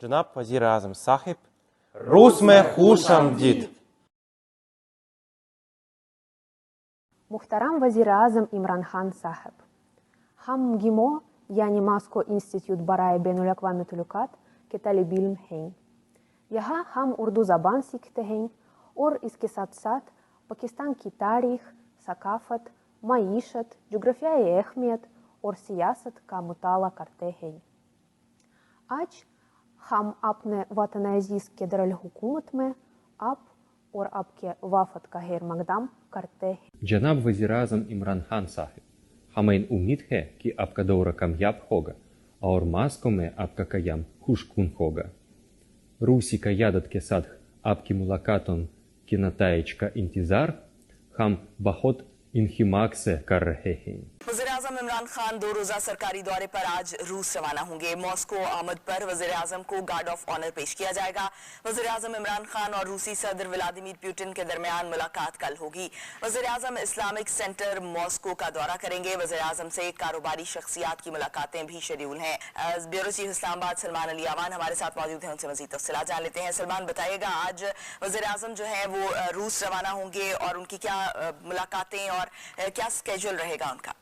जनाब वज़ीर आज़म साहिब, रूस में खुश आमदीद। मुहतरम वज़ीर आज़म इमरान खान साहब, हम गिमो यानी मास्को इंस्टीट्यूट बराए बैनुल अक़वामी तल्लुकात के तालिब इल्म हैं। यहाँ हम उर्दू ज़बान सीखते हैं और इसके साथ साथ पाकिस्तान की तारीख़, सकाफ़त, मईशत, जोग्राफ़ियाई अहमियत और सियासत का मुताला करते हैं। आज हम अपने वतन अज़ीज़ के दरुल हुकूमत में आप और आपके वफ़द का खैर मक़दम करते हैं। जनाब वज़ीर आज़म इमरान खान साहिब, हमें उम्मीद है कि आपका दौरा कामयाब होगा और मास्को में आपका क़याम खुशकुन होगा। रूसी क़यादत के साथ आपकी मुलाकातों के नताइज का इंतज़ार हम बहुत इंहिमाक से कर रहे हैं। वज़ीर आज़म इमरान खान 2 रोज़ा सरकारी दौरे पर आज रूस रवाना होंगे। मॉस्को आमद पर वज़ीर आज़म को गार्ड ऑफ ऑनर पेश किया जाएगा। वज़ीर आज़म इमरान खान और रूसी सदर व्लादिमीर पुतिन के दरमियान मुलाकात कल होगी। वज़ीर आज़म इस्लामिक सेंटर मॉस्को का दौरा करेंगे। वज़ीर आज़म से कारोबारी शख्सियात की मुलाकातें भी शेड्यूल हैं। ब्यूरो चीफ इस्लामाबाद सलमान अली आवान हमारे साथ मौजूद हैं, उनसे मज़ीद तफ़सीलात जान लेते हैं। सलमान, बताइएगा आज वज़ीर आज़म जो है वो रूस रवाना होंगे और उनकी क्या मुलाकातें और क्या स्केड्यूल रहेगा उनका?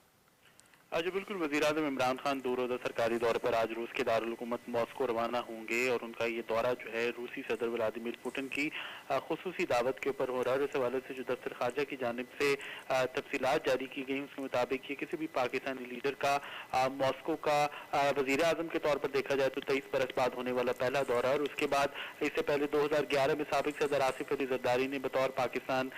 जी बिल्कुल, वज़ीर आज़म इमरान खान 2 रोज़ा सरकारी दौरे पर आज रूस के दारुल हुकूमत मॉस्को रवाना होंगे और उनका ये दौरा जो है रूसी सदर व्लादिमीर पुतिन की खुसूसी दावत के ऊपर हो रहा है। इस हवाले से जो दफ्तर खारजा की जानिब से तफसीलात जारी की गई उसके मुताबिक ये किसी भी पाकिस्तानी लीडर का मॉस्को का वज़ीर आज़म के तौर पर देखा जाए तो 23 बरस बाद होने वाला पहला दौरा है। और उसके बाद इससे पहले 2011 में साबिक सदर आसिफ अली ज़रदारी ने बतौर पाकिस्तान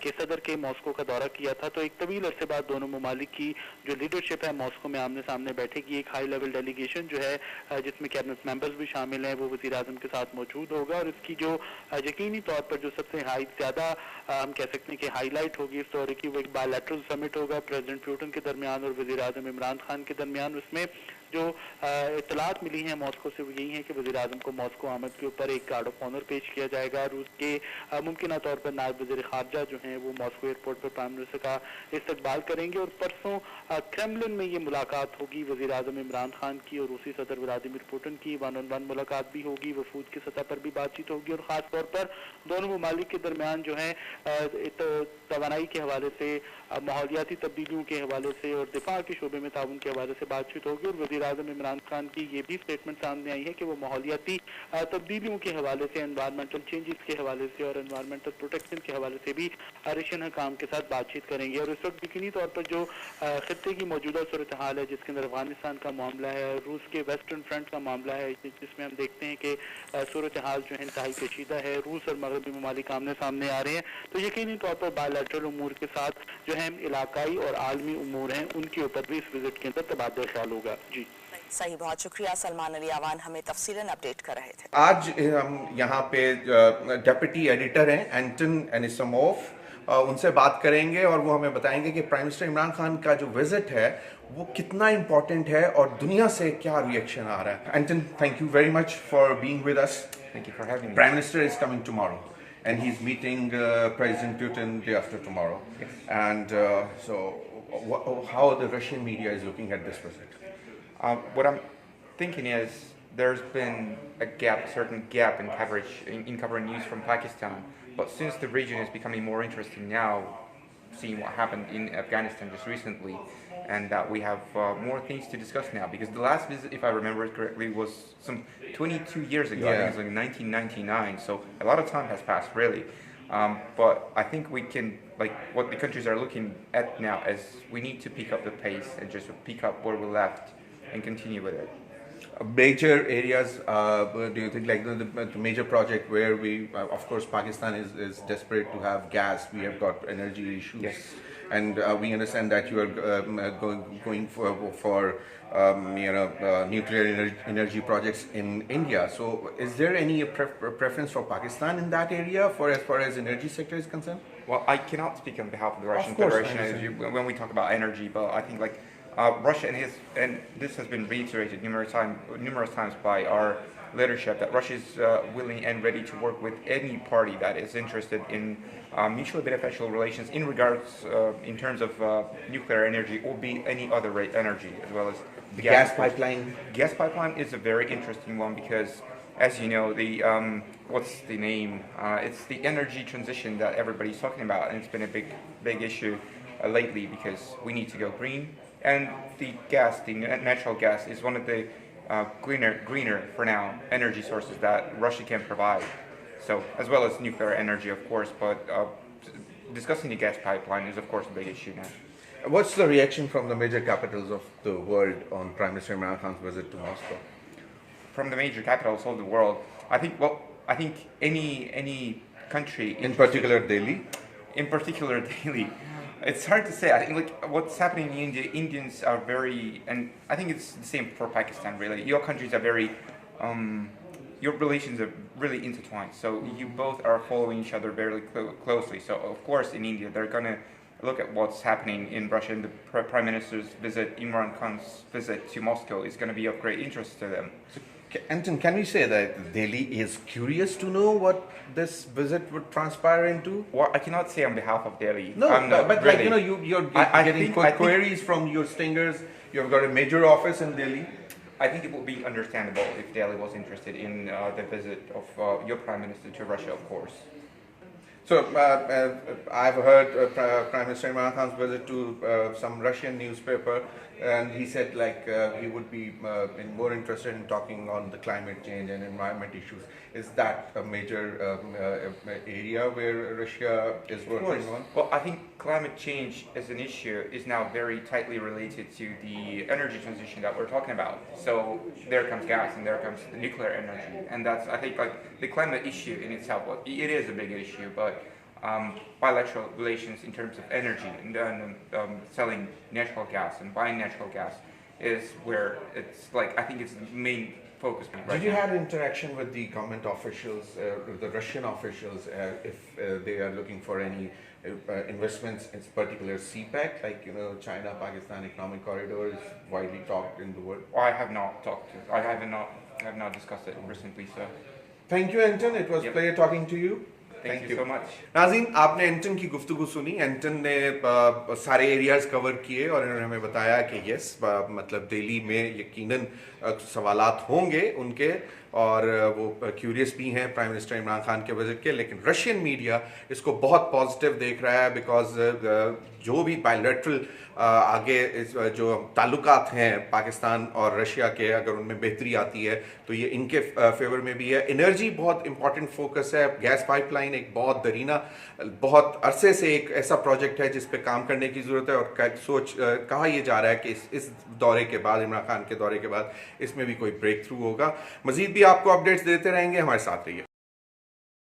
के सदर के मॉस्को का दौरा किया था। तो एक तवील अरसे बाद दोनों ममालिक की जो लीडरशिप है मॉस्को में आमने सामने बैठेगी। एक हाई लेवल डेलीगेशन जो है जिसमें कैबिनेट मेंबर्स भी शामिल हैं वो वज़ीर आज़म के साथ मौजूद होगा। और इसकी जो यकीनी तौर पर जो सबसे ज़्यादा हम कह सकते हैं कि हाईलाइट होगी इस दौरे की, वो एक बायलैटरल समिट होगा प्रेसिडेंट पुतिन के दरमियान और वज़ीर आज़म इमरान खान के दरमियान। उसमें जो इतलात मिली हैं मॉस्को से वो यही है कि वज़ीर आज़म को मॉस्को आमद के ऊपर एक गार्ड ऑफ ऑनर पेश किया जाएगा। रूस के मुमकिन तौर पर नायब वज़ीर खारजा जो हैं वो मॉस्को एयरपोर्ट पर प्राइम मिनिस्टर का इस्तकबाल करेंगे। और परसों क्रेमलिन में ये मुलाकात होगी वज़ीर आज़म इमरान खान की और रूसी सदर व्लादिमीर पुतिन की। 1-on-1 मुलाकात भी होगी, वफूद की सतह पर भी बातचीत होगी और ख़ास तौर पर दोनों ममालिक के दरमियान जो है तवानाई के हवाले से, माहौलियाती तब्दीलियों के हवाले से और दिफा के शोबे में ताउन के हवाले से बातचीत होगी। और वज़ीर आज़म इमरान खान की ये भी स्टेटमेंट सामने आई है कि वो माहौलियाती तब्दीलियों के हवाले से, एनवायरमेंटल चेंजेस के हवाले से और एनवायरमेंटल प्रोटेक्शन के हवाले से भी रिशन हकाम के साथ बातचीत करेंगे। और इस वक्त यकीनी तौर पर जो खित्ते की मौजूदा सूरत हाल है जिसके अंदर अफगानिस्तान का मामला है, रूस के वेस्टर्न फ्रंट का मामला है, जिसमें हम देखते हैं कि सूरत हाल जो है इंतहाई पेचीदा है, रूस और मगरबी ममालिक आमने सामने आ रहे हैं। तो यकीनी तौर पर बायलैटरल उमूर के साथ जो है इलाकाई और आलमी उमूर हैं उनके ऊपर भी इस विजिट के अंदर तबादला ख्याल होगा। जी सही, बहुत शुक्रिया। सलमान अली आवान हमें तफसीलन अपडेट कर रहे थे। आज हम यहाँ पे डेप्यूटी एडिटर हैं एंटन एनिसमोव, उनसे बात करेंगे और वो हमें बताएंगे कि प्राइम मिनिस्टर इमरान खान का जो विजिट है वो कितना इम्पोर्टेंट है और दुनिया से क्या रिएक्शन आ रहा है। Anton, thank you very much for being with us. Thank you for having me. Prime Minister is coming tomorrow and he's meeting President Putin day after tomorrow. Yes. And so how the Russian media is looking at this visit? What I'm thinking is there's been a certain gap in coverage, in covering news from Pakistan. But since the region is becoming more interesting now, seeing what happened in Afghanistan just recently, and that we have more things to discuss now, because the last visit, if I remember it correctly, was some 22 years ago. Yeah. I think it was like 1999. So a lot of time has passed, really. But I think we can, like, what the countries are looking at now is we need to pick up the pace and just pick up where we left and continue with it. Major areas, do you think, like the major project where we, of course, Pakistan is desperate to have gas. We have got energy issues. Yes. And we understand that you are going for nuclear energy projects in India. So is there any preference for Pakistan in that area as far as energy sector is concerned? Well, I cannot speak on behalf of the Russian Of course, Federation when we talk about energy, but I think Russia and this has been reiterated numerous times by our leadership, that Russia is willing and ready to work with any party that is interested in mutually beneficial relations in regards, in terms of nuclear energy or be any other energy, as well as the gas pipeline. Gas pipeline is a very interesting one because as you know, the what's the name? It's the energy transition that everybody's talking about, and it's been a big issue lately because we need to go green, and the gas, the natural gas, is one of the greener for now energy sources that Russia can provide. So as well as nuclear energy, of course, but discussing the gas pipeline is of course a big issue now. What's the reaction from the major capitals of the world on Prime Minister Imran Khan's visit to Moscow? From the major capitals of the world, I think any country, In particular, Delhi. in particular Delhi, it's hard to say. I think like what's happening in India, Indians are very, and I think it's the same for Pakistan really. Your countries are very, your relations are really intertwined. So you both are following each other very closely. So of course in India they're gonna look at what's happening in Russia, and the Prime Minister's visit, Imran Khan's visit to Moscow, is going to be of great interest to them. Anton, can we say that Delhi is curious to know what this visit would transpire into? Well, I cannot say on behalf of Delhi. No, I'm not but really. like, you know, you're I getting think- queries from your stingers. You've got a major office in Delhi. I think it would be understandable if Delhi was interested in the visit of your Prime Minister to Russia, of course. So I've heard Prime Minister Imran Khan's visit to some Russian newspaper, and he said like he would be more interested in talking on the climate change and environment issues. Is that a major area where Russia is working on? Well, I think climate change as an issue is now very tightly related to the energy transition that we're talking about. So there comes gas and there comes the nuclear energy, and that's, I think, like the climate issue in itself. Well, it is a big issue, but bilateral relations in terms of energy and then selling natural gas and buying natural gas is where it's like, I think it's the main focus right Did you now. have interaction with the government officials, the Russian officials, if they are looking for any investments, in particular CPEC, like, you know, China-Pakistan Economic Corridor is widely talked in the world? I have not talked to, I have not discussed it recently, so Thank you, Anton. It was Yep. pleasure talking to you. thank you so much. नाज़रीन, आपने एंटन की गुफ्तगू सुनी. एंटन ने सारे areas cover किए और इन्होंने हमें बताया कि यस, मतलब दिल्ली में यकीनन सवालात होंगे उनके, और वो क्यूरियस भी हैं प्राइम मिनिस्टर इमरान खान के विजिट के. लेकिन रशियन मीडिया इसको बहुत पॉजिटिव देख रहा है, बिकॉज जो भी बायलैटरल आगे जो ताल्लुकात हैं पाकिस्तान और रशिया के, अगर उनमें बेहतरी आती है तो ये इनके फेवर में भी है. एनर्जी बहुत इंपॉर्टेंट फोकस है. गैस पाइपलाइन एक बहुत दरीना, बहुत अरसे से एक ऐसा प्रोजेक्ट है जिस पे काम करने की ज़रूरत है, और कहा यह जा रहा है कि इस दौरे के बाद, इमरान खान के दौरे के बाद, इसमें भी कोई ब्रेक थ्रू होगा. मज़ीद भी आपको अपडेट्स देते रहेंगे, हमारे साथ रहिए.